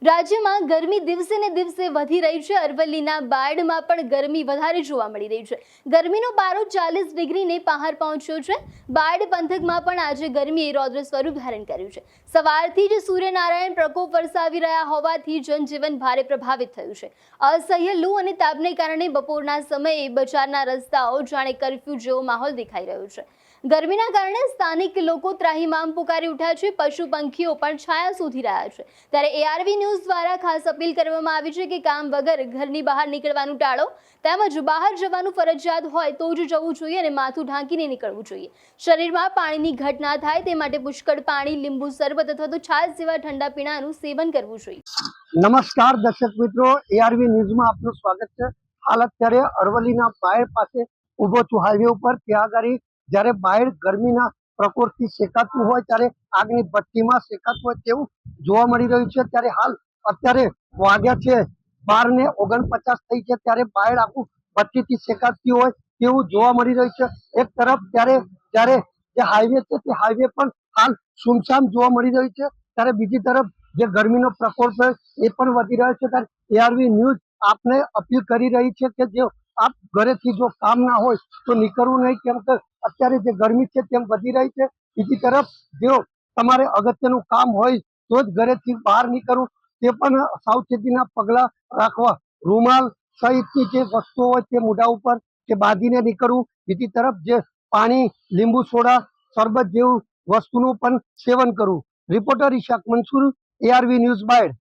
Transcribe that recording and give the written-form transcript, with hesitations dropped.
રાજ્યમાં ગરમી દિવસે ને દિવસે વધી રહી છે। અરવલ્લીના બાયડમાં પણ ગરમી વધારે જોવા મળી રહી છે। ગરમીનો પારો 40 ડિગ્રીને પાર પહોંચ્યો છે। બાયડ પંથકમાં પણ આજે ગરમીએ રૌદ્ર સ્વરૂપ ધારણ કર્યું છે। સવારથી જ સૂર્યનારાયણ પ્રકોપ વરસાવી રહ્યા હોવાથી જનજીવન ભારે પ્રભાવિત થયું છે। અસહ્ય લૂ અને તાપને કારણે બપોરના સમયે બજારના રસ્તાઓ જાણે કર્ફ્યુ જેવો માહોલ દેખાઈ રહ્યો છે। ગરમીના કારણે સ્થાનિક લોકો ત્રાહિમામ પુકારી ઉઠ્યા છે। પશુ પંખીઓ પણ છાયા શોધી રહ્યા છે। ત્યારે એઆરવી ન્યૂઝ દ્વારા ખાસ અપીલ કરવામાં આવી છે કે કામ વગર ઘરની બહાર નીકળવાનું ટાળો, તેમજ બહાર જવાનું ફરજિયાત હોય તો જ જવું જોઈએ અને માથું ઢાંકીને નીકળવું જોઈએ। શરીરમાં પાણીની ઘટ ના થાય તે માટે પુષ્કળ પાણી, લીંબુ શરબત અથવા તો છાશ જેવા ઠંડા પીણાનું સેવન કરવું જોઈએ। નમસ્કાર દર્શક મિત્રો, એઆરવી ન્યૂઝમાં આપનું સ્વાગત છે। હાલ અત્યારે અરવલ્લીના બાયડ પાસે ઊભો છું, હાઈવે ઉપર। ત્યાં આગળ જ્યારે બાયડ ગરમીના પ્રકોપથી શેકાતું હોય ત્યારે આગની ભઠ્ઠીમાં શેકાતું હોય તેવું જોવા મળી રહ્યું છે। ત્યારે હાલ અત્યારે વાગ્યા છે 12:49 થઈ છે, ત્યારે બાયડ આખું ભઠ્ઠીથી શેકાતી હોય તેવું જોવા મળી રહ્યું છે। એક તરફ જ્યારે જે હાઈવે છે તે હાઈવે પણ હાલ સુમસામ જોવા મળી રહ્યું છે, ત્યારે બીજી તરફ જે ગરમીનો પ્રકોપ છે એ પણ વધી રહ્યો છે। ત્યારે એઆરવી ન્યૂઝ આપને અપીલ કરી રહી છે કે જો આપ ઘરેથી જો કામ ના હોય તો નીકળવું નહીં, કેમ કે અત્યારે જે ગરમી છે તેમ વધી રહી છે। બીજી તરફ જો તમારે અગત્યનું કામ હોય તો જ ઘરેથી બહાર નીકળવું, તે પણ સાવચેતીના પગલા રાખવા। રૂમાલ સહિતની જે વસ્તુઓ હોય તે મોઢા ઉપર કે બાંધીને નીકળવું। બીજી તરફ જે પાણી, લીંબુ સોડા, શરબત જેવું વસ્તુનું પણ સેવન કરવું। રિપોર્ટર ઇશાક મંસૂર, એઆરવી ન્યૂઝ બાયડ।